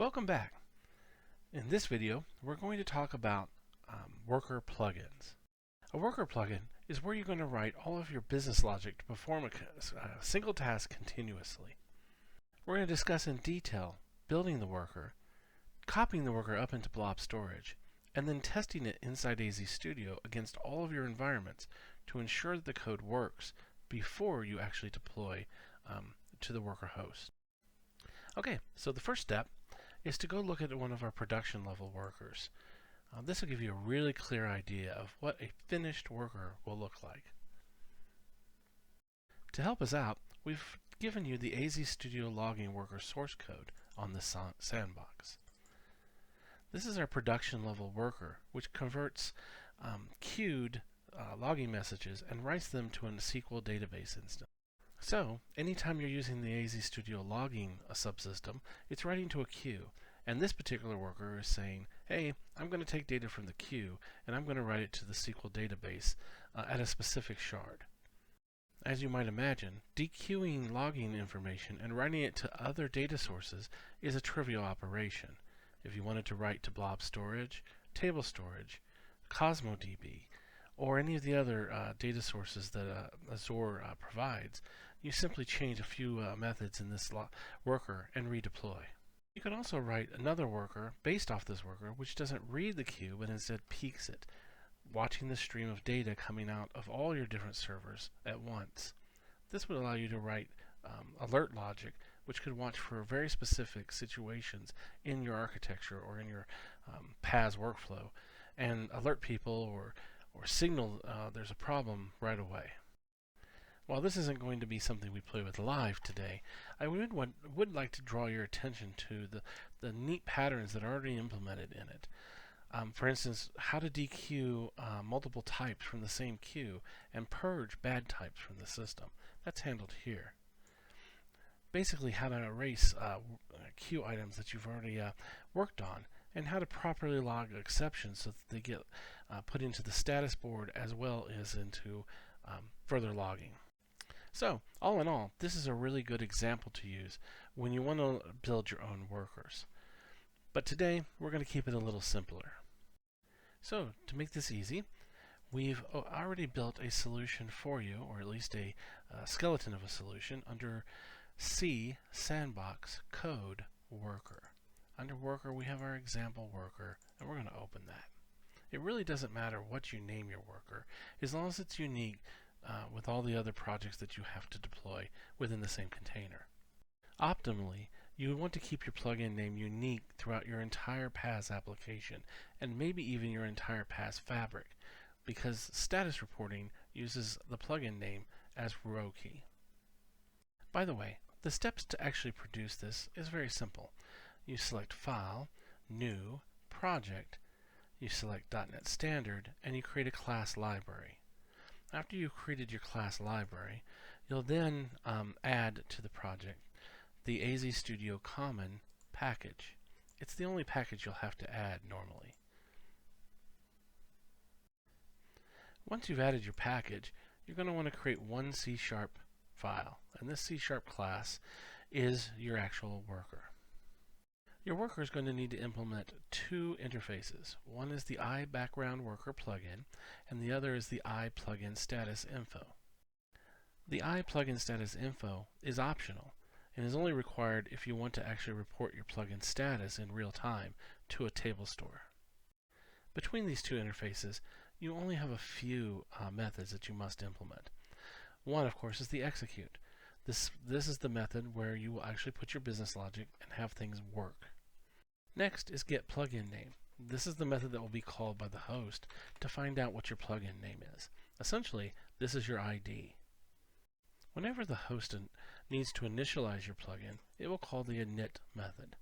Welcome back. In this video, we're going to talk about worker plugins. A worker plugin is where you're going to write all of your business logic to perform a single task continuously. We're going to discuss in detail building the worker, copying the worker up into blob storage, and then testing it inside AzStudio against all of your environments to ensure that the code works before you actually deploy to the worker host. Okay, so the first step is to go look at one of our production level workers. This will give you a really clear idea of what a finished worker will look like. To help us out, we've given you the AzStudio logging worker source code on the sandbox. This is our production level worker, which converts queued logging messages and writes them to a SQL database instance. So, anytime you're using the AzStudio logging subsystem, it's writing to a queue. And this particular worker is saying, hey, I'm going to take data from the queue, and I'm going to write it to the SQL database at a specific shard. As you might imagine, dequeuing logging information and writing it to other data sources is a trivial operation. If you wanted to write to blob storage, table storage, CosmoDB, or any of the other data sources that Azure provides, you simply change a few methods in this worker and redeploy. You can also write another worker based off this worker which doesn't read the queue but instead peeks it, watching the stream of data coming out of all your different servers at once. This would allow you to write alert logic which could watch for very specific situations in your architecture or in your PaaS workflow and alert people or signal there's a problem right away. While this isn't going to be something we play with live today, I would like to draw your attention to the neat patterns that are already implemented in it. For instance, how to dequeue multiple types from the same queue and purge bad types from the system. That's handled here. Basically, how to erase queue items that you've already worked on, and how to properly log exceptions so that they get put into the status board as well as into further logging. So, all in all, this is a really good example to use when you want to build your own workers. But today, we're going to keep it a little simpler. So, to make this easy, we've already built a solution for you, or at least a skeleton of a solution, under C Sandbox Code Worker. Under Worker, we have our example worker, and we're going to open that. It really doesn't matter what you name your worker, as long as it's unique with all the other projects that you have to deploy within the same container. Optimally, you would want to keep your plugin name unique throughout your entire PaaS application, and maybe even your entire PaaS fabric, because status reporting uses the plugin name as row key. By the way, the steps to actually produce this is very simple. You select File, New, Project, you select .NET Standard, and you create a class library. After you've created your class library, you'll then add to the project the AzStudio Common package. It's the only package you'll have to add normally. Once you've added your package, you're going to want to create one C# file, and this C# class is your actual worker. Your worker is going to need to implement two interfaces. One is the iBackground Worker plugin, and the other is the iPlugin Status Info. The iPlugin Status Info is optional and is only required if you want to actually report your plugin status in real time to a table store. Between these two interfaces, you only have a few methods that you must implement. One, of course, is the execute. This is the method where you will actually put your business logic and have things work. Next is get plugin name. This is the method that will be called by the host to find out what your plugin name is. Essentially, this is your ID. Whenever the host needs to initialize your plugin, it will call the init method.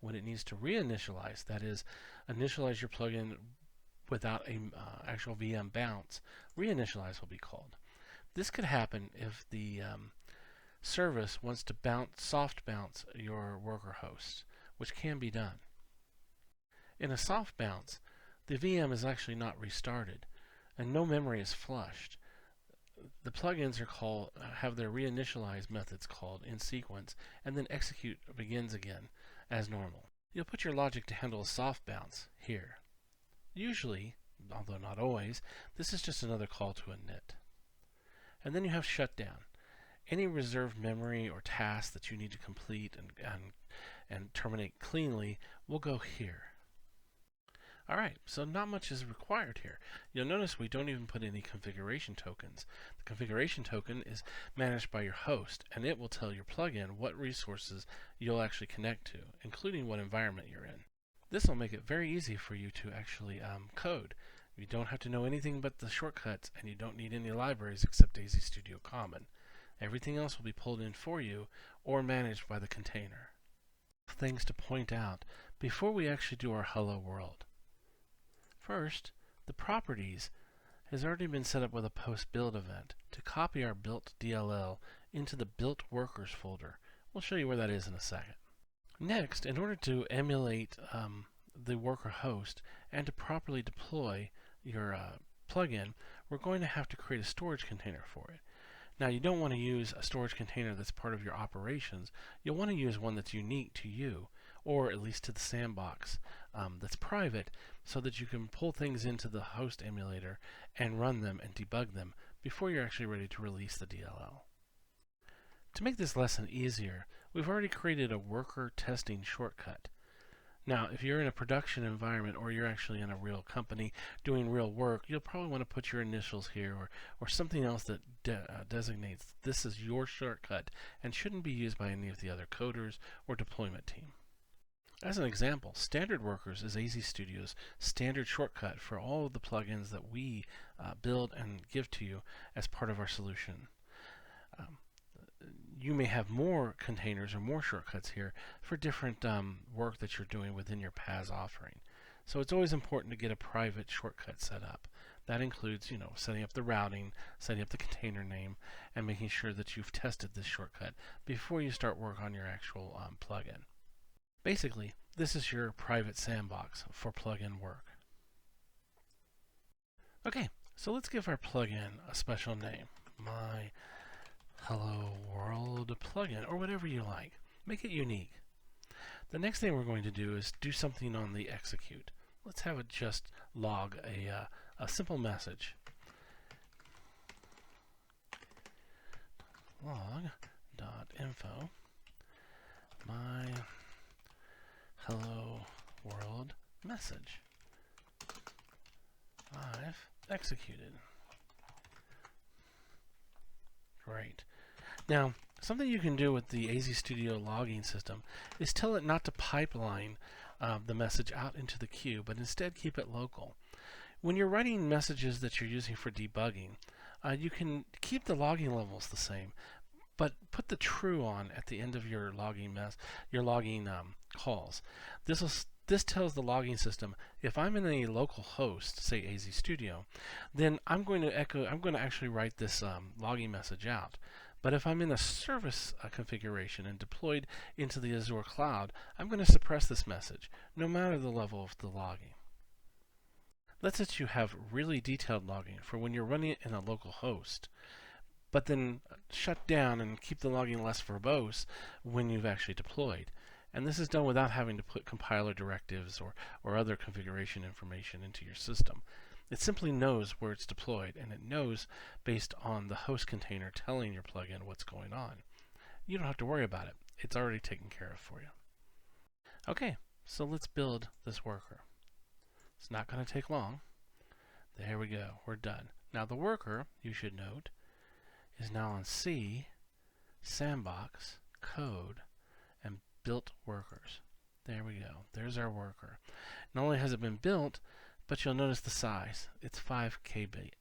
When it needs to reinitialize, that is, initialize your plugin without an actual VM bounce, reinitialize will be called. This could happen if the service wants to soft bounce your worker host, which can be done. In a soft bounce, the VM is actually not restarted, and no memory is flushed. The plugins have their reinitialize methods called in sequence, and then execute begins again as normal. You'll put your logic to handle a soft bounce here. Usually, although not always, this is just another call to init. And then you have shutdown. Any reserved memory or task that you need to complete and terminate cleanly will go here. Alright, so not much is required here. You'll notice we don't even put any configuration tokens. The configuration token is managed by your host, and it will tell your plugin what resources you'll actually connect to, including what environment you're in. This will make it very easy for you to actually code. You don't have to know anything but the shortcuts, and you don't need any libraries except AzStudio Common. Everything else will be pulled in for you or managed by the container. Things to point out before we actually do our hello world. First, the properties has already been set up with a post build event to copy our built DLL into the built workers folder. We'll show you where that is in a second. Next, in order to emulate the worker host and to properly deploy your plugin, we're going to have to create a storage container for it. Now, you don't want to use a storage container that's part of your operations. You'll want to use one that's unique to you, or at least to the sandbox, that's private, so that you can pull things into the host emulator and run them and debug them before you're actually ready to release the DLL. To make this lesson easier, we've already created a worker testing shortcut. Now, if you're in a production environment or you're actually in a real company doing real work, you'll probably want to put your initials here or something else that designates this is your shortcut and shouldn't be used by any of the other coders or deployment team. As an example, Standard Workers is AzStudio's standard shortcut for all of the plugins that we build and give to you as part of our solution. You may have more containers or more shortcuts here for different work that you're doing within your PaaS offering. So it's always important to get a private shortcut set up. That includes, setting up the routing, setting up the container name, and making sure that you've tested this shortcut before you start work on your actual plugin. Basically, this is your private sandbox for plugin work. Okay, so let's give our plugin a special name. My Hello World plugin, or whatever you like. Make it unique. The next thing we're going to do is do something on the execute. Let's have it just log a simple message. Log.info my hello world message. I've executed. Great. Now, something you can do with the AzStudio logging system is tell it not to pipeline the message out into the queue, but instead keep it local. When you're writing messages that you're using for debugging, you can keep the logging levels the same, but put the true on at the end of your logging calls. This tells the logging system if I'm in a local host, say AzStudio, then I'm going to actually write this logging message out. But if I'm in a service configuration and deployed into the Azure cloud, I'm going to suppress this message, no matter the level of the logging. Let's say you have really detailed logging for when you're running it in a local host, but then shut down and keep the logging less verbose when you've actually deployed. And this is done without having to put compiler directives or other configuration information into your system. It simply knows where it's deployed, and it knows based on the host container telling your plugin what's going on. You don't have to worry about it. It's already taken care of for you. Okay, so let's build this worker. It's not going to take long. There we go. We're done. Now the worker, you should note, is now on C, Sandbox, Code, and Built Workers. There we go. There's our worker. Not only has it been built, but you'll notice the size. It's 5 KB.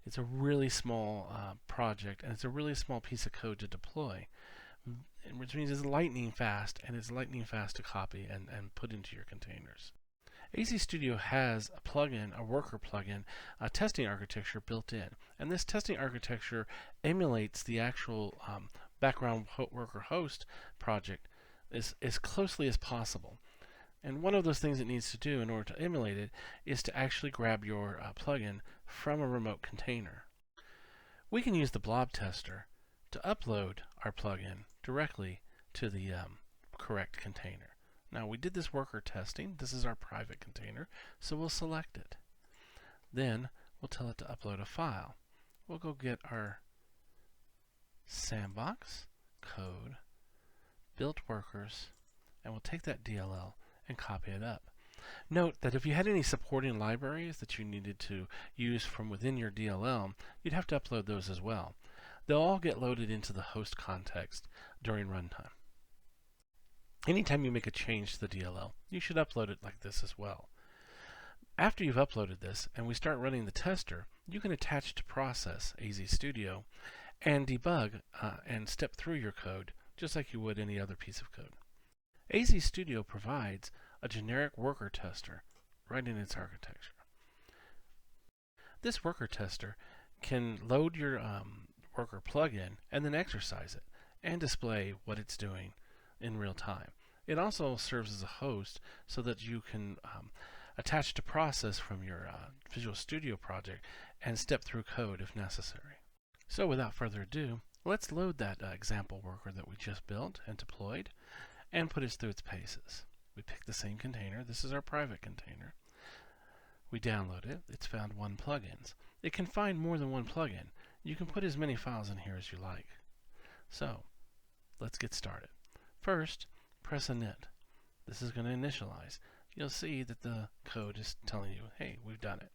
It's a really small project, and it's a really small piece of code to deploy, which means it's lightning fast, and it's lightning fast to copy and put into your containers. AzStudio has a plugin, a worker plugin, a testing architecture built in. And this testing architecture emulates the actual background worker host project as closely as possible. And one of those things it needs to do in order to emulate it is to actually grab your plugin from a remote container. We can use the blob tester to upload our plugin directly to the correct container. Now we did this worker testing. This is our private container, so we'll select it. Then we'll tell it to upload a file. We'll go get our sandbox, code, built workers, and we'll take that DLL and copy it up. Note that if you had any supporting libraries that you needed to use from within your DLL, you'd have to upload those as well. They'll all get loaded into the host context during runtime. Anytime you make a change to the DLL, you should upload it like this as well. After you've uploaded this and we start running the tester, you can attach to process AzStudio and debug and step through your code just like you would any other piece of code. AzStudio provides a generic worker tester right in its architecture. This worker tester can load your worker plugin and then exercise it and display what it's doing in real time. It also serves as a host so that you can attach to process from your Visual Studio project and step through code if necessary. So without further ado, let's load that example worker that we just built and deployed and put it through its paces. We pick the same container. This is our private container. We download it. It's found one plugins. It can find more than one plugin. You can put as many files in here as you like. So let's get started. First, press init. This is going to initialize. You'll see that the code is telling you, hey, we've done it.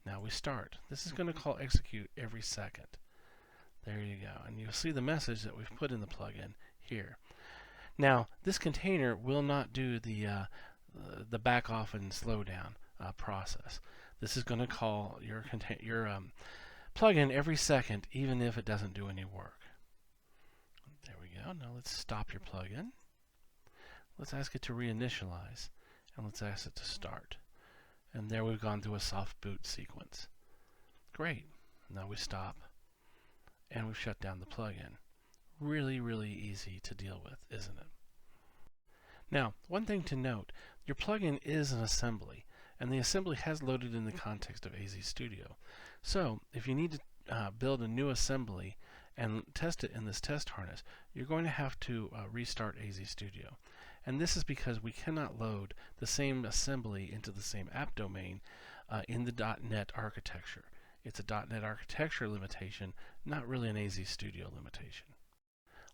Now we start. This is going to call execute every second. There you go. And you'll see the message that we've put in the plugin here. Now, this container will not do the back off and slow down process. This is going to call your plugin every second, even if it doesn't do any work. There we go. Now let's stop your plugin. Let's ask it to reinitialize, and let's ask it to start. And there we've gone through a soft boot sequence. Great. Now we stop, and we've shut down the plugin. Really, really easy to deal with, isn't it? Now, one thing to note, your plugin is an assembly, and the assembly has loaded in the context of AzStudio. So, if you need to build a new assembly and test it in this test harness, you're going to have to restart AzStudio. And this is because we cannot load the same assembly into the same app domain in the .NET architecture. It's a .NET architecture limitation, not really an AzStudio limitation.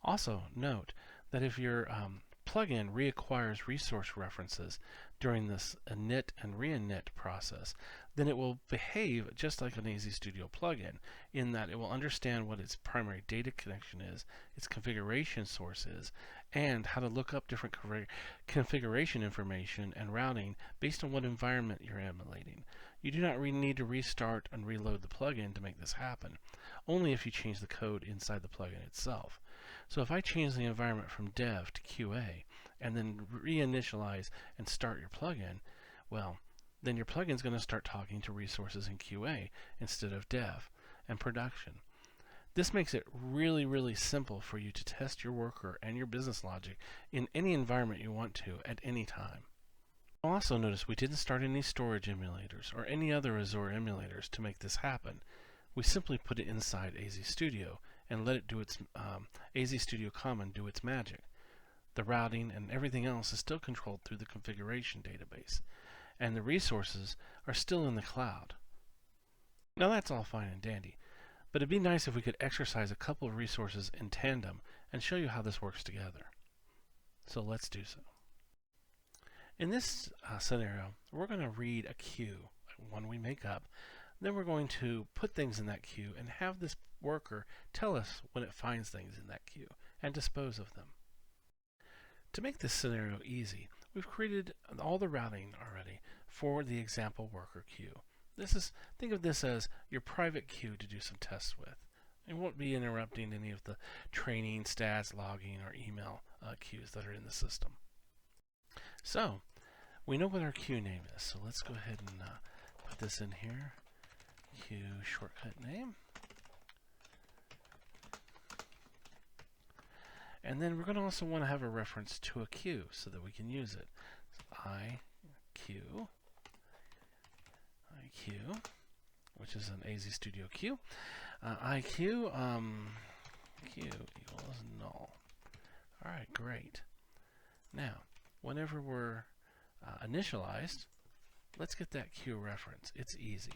Also, note that if your plugin reacquires resource references during this init and reinit process, then it will behave just like an AzStudio plugin in that it will understand what its primary data connection is, its configuration source is, and how to look up different configuration information and routing based on what environment you're emulating. You do not need to restart and reload the plugin to make this happen, only if you change the code inside the plugin itself. So if I change the environment from dev to QA and then reinitialize and start your plugin, well, then your plugin is going to start talking to resources in QA instead of dev and production. This makes it really, really simple for you to test your worker and your business logic in any environment you want to at any time. Also notice we didn't start any storage emulators or any other Azure emulators to make this happen. We simply put it inside AzStudio and let it do its AzStudio Common do its magic. The routing and everything else is still controlled through the configuration database, and the resources are still in the cloud. Now that's all fine and dandy, but it'd be nice if we could exercise a couple of resources in tandem and show you how this works together. So let's do so. In this scenario, we're going to read a queue, one we make up. Then we're going to put things in that queue and have this worker tell us when it finds things in that queue and dispose of them. To make this scenario easy, we've created all the routing already for the example worker queue. Think of this as your private queue to do some tests with. It won't be interrupting any of the training, stats, logging, or email queues that are in the system. So, we know what our queue name is, so let's go ahead and put this in here. Queue shortcut name. And then we're going to also want to have a reference to a queue so that we can use it. So IQ, which is an AzStudio queue. IQ, Q equals null. Alright, great. Now, whenever we're initialized, let's get that queue reference. It's easy.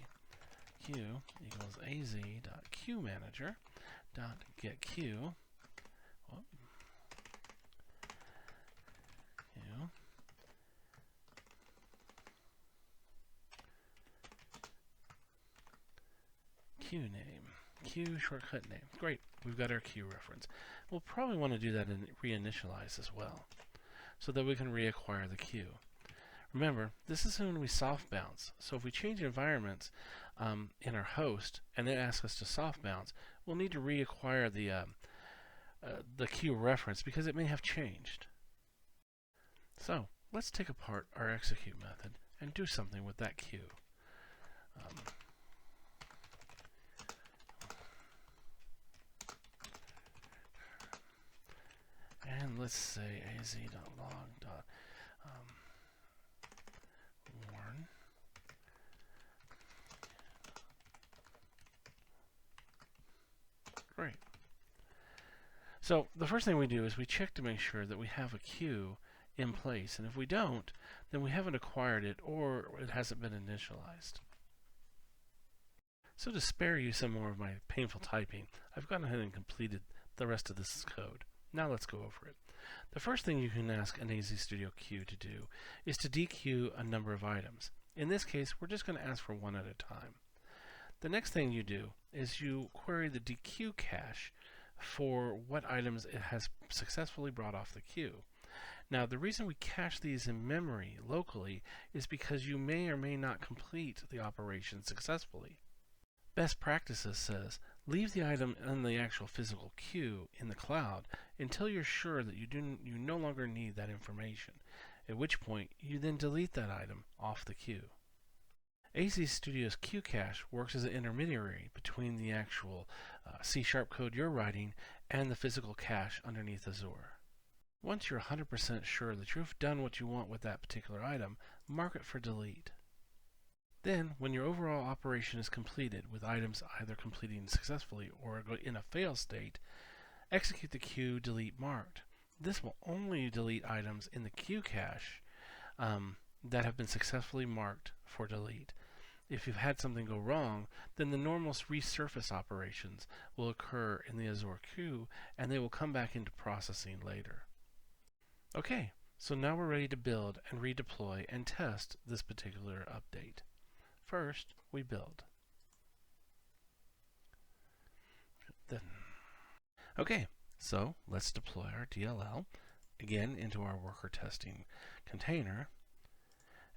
Queue equals az.queueManager.getQueue. Queue name. Queue shortcut name. Great. We've got our queue reference. We'll probably want to do that and reinitialize as well, so that we can reacquire the queue. Remember, this is when we soft bounce. So if we change environments in our host and it asks us to soft bounce, we'll need to reacquire the queue reference because it may have changed. So let's take apart our execute method and do something with that queue. And let's say az.log.warn. Great. So the first thing we do is we check to make sure that we have a queue in place, and if we don't, then we haven't acquired it or it hasn't been initialized. So to spare you some more of my painful typing, I've gone ahead and completed the rest of this code. Now let's go over it. The first thing you can ask an AzStudio queue to do is to dequeue a number of items. In this case, we're just going to ask for one at a time. The next thing you do is you query the dequeue cache for what items it has successfully brought off the queue. Now, the reason we cache these in memory locally is because you may or may not complete the operation successfully. Best practices says leave the item in the actual physical queue in the cloud until you're sure that you no longer need that information, at which point you then delete that item off the queue. AzStudio's queue cache works as an intermediary between the actual C# code you're writing and the physical cache underneath Azure. Once you're 100% sure that you've done what you want with that particular item, mark it for delete. Then, when your overall operation is completed, with items either completing successfully or in a fail state, execute the queue delete marked. This will only delete items in the queue cache that have been successfully marked for delete. If you've had something go wrong, then the normal resurface operations will occur in the Azure queue, and they will come back into processing later. Okay, so now we're ready to build and redeploy and test this particular update. First, we build. Okay, so let's deploy our DLL again into our worker testing container,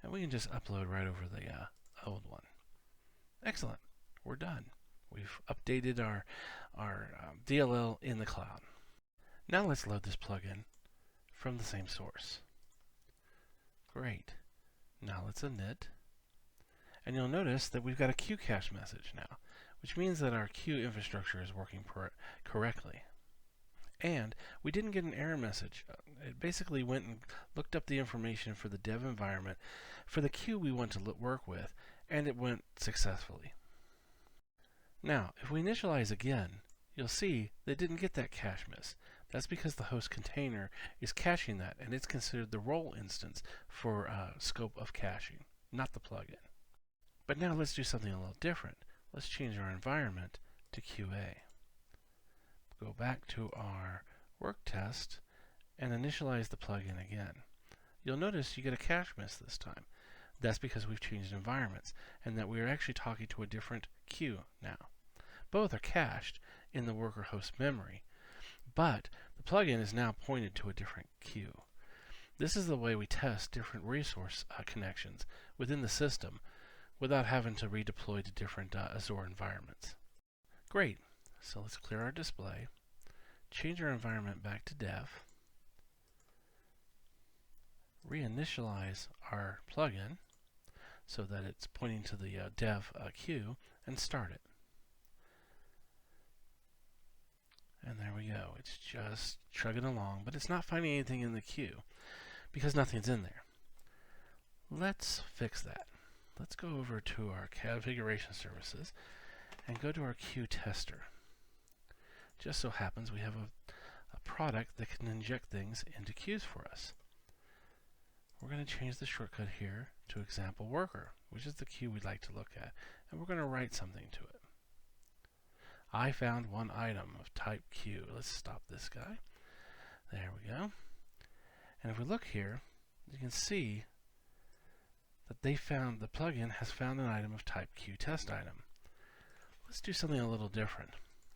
and we can just upload right over the old one. Excellent, we're done. We've updated our DLL in the cloud. Now let's load this plugin from the same source. Great. Now let's init. And you'll notice that we've got a queue cache message now, which means that our queue infrastructure is working correctly. And we didn't get an error message. It basically went and looked up the information for the dev environment for the queue we want to work with, and it went successfully. Now, if we initialize again, you'll see that it didn't get that cache miss. That's because the host container is caching that, and it's considered the role instance for scope of caching, not the plugin. But now let's do something a little different. Let's change our environment to QA. Go back to our work test and initialize the plugin again. You'll notice you get a cache miss this time. That's because we've changed environments and that we are actually talking to a different queue now. Both are cached in the worker host memory, but the plugin is now pointed to a different queue. This is the way we test different resource connections within the system without having to redeploy to different Azure environments. Great. So let's clear our display, change our environment back to dev, reinitialize our plugin so that it's pointing to the dev queue, and start it. And there we go. It's just chugging along, but it's not finding anything in the queue because nothing's in there. Let's fix that. Let's go over to our configuration services and go to our queue tester. Just so happens we have a product that can inject things into queues for us. we're going to change the shortcut here to example worker, which is the queue we'd like to look at, and we're going to write something to it. I found one item of type Q. Let's stop this guy. There we go. And if we look here, you can see that the plugin has found an item of type Q test item. Let's do something a little different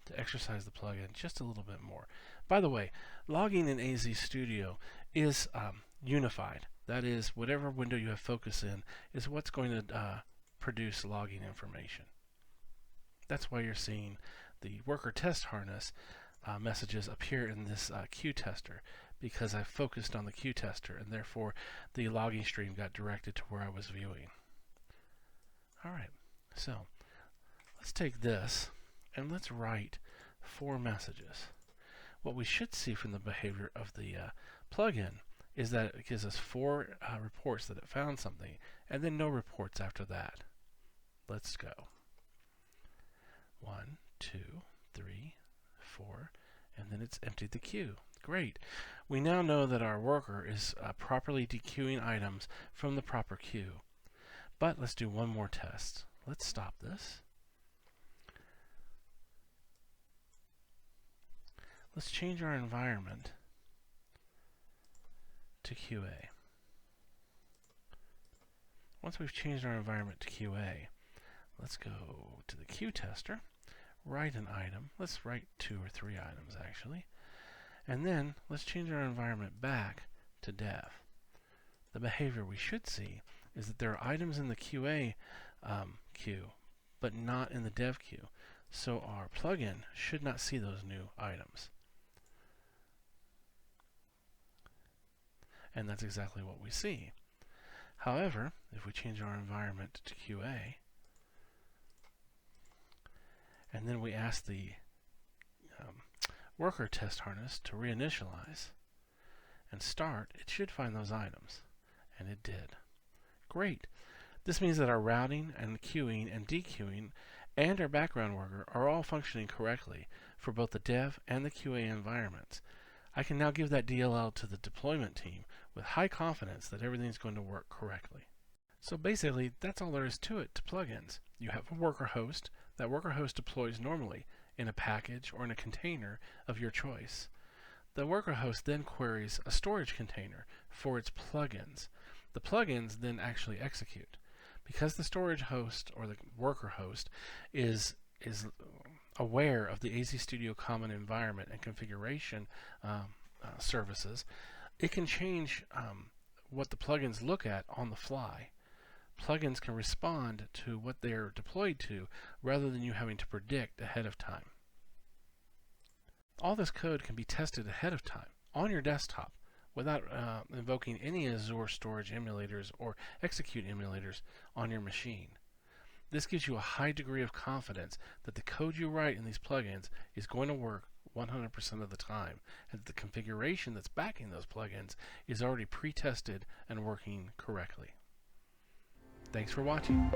to exercise the plugin just a little bit more. By the way, logging in AzStudio is unified. That is, whatever window you have focus in is what's going to produce logging information. That's why you're seeing the worker test harness messages appear in this queue tester, because I focused on the queue tester, and therefore the logging stream got directed to where I was viewing. Alright, so let's take this and let's write 4 messages. What we should see from the behavior of the plugin is that it gives us 4 reports that it found something, and then no reports after that. Let's go. 1, 2, 3, 4, and then it's emptied the queue. Great. We now know that our worker is properly dequeuing items from the proper queue. But let's do one more test. Let's stop this. Let's change our environment to QA. Once we've changed our environment to QA, let's go to the queue tester, write an item. Let's write 2 or 3 items actually. And then let's change our environment back to dev. The behavior we should see is that there are items in the QA queue, but not in the dev queue. So our plugin should not see those new items. And that's exactly what we see. However, if we change our environment to QA, and then we ask the worker test harness to reinitialize and start, it should find those items. And it did. Great. This means that our routing and queuing and dequeuing and our background worker are all functioning correctly for both the dev and the QA environments. I can now give that DLL to the deployment team with high confidence that everything's going to work correctly. So basically, that's all there is to it to plugins. You have a worker host. That worker host deploys normally in a package or in a container of your choice. The worker host then queries a storage container for its plugins. The plugins then actually execute. Because the storage host or the worker host is aware of the AzStudio common environment and configuration services, it can change what the plugins look at on the fly. Plugins can respond to what they're deployed to rather than you having to predict ahead of time. All this code can be tested ahead of time on your desktop without invoking any Azure storage emulators or execute emulators on your machine. This gives you a high degree of confidence that the code you write in these plugins is going to work 100% of the time, and that the configuration that's backing those plugins is already pre-tested and working correctly. Thanks for watching.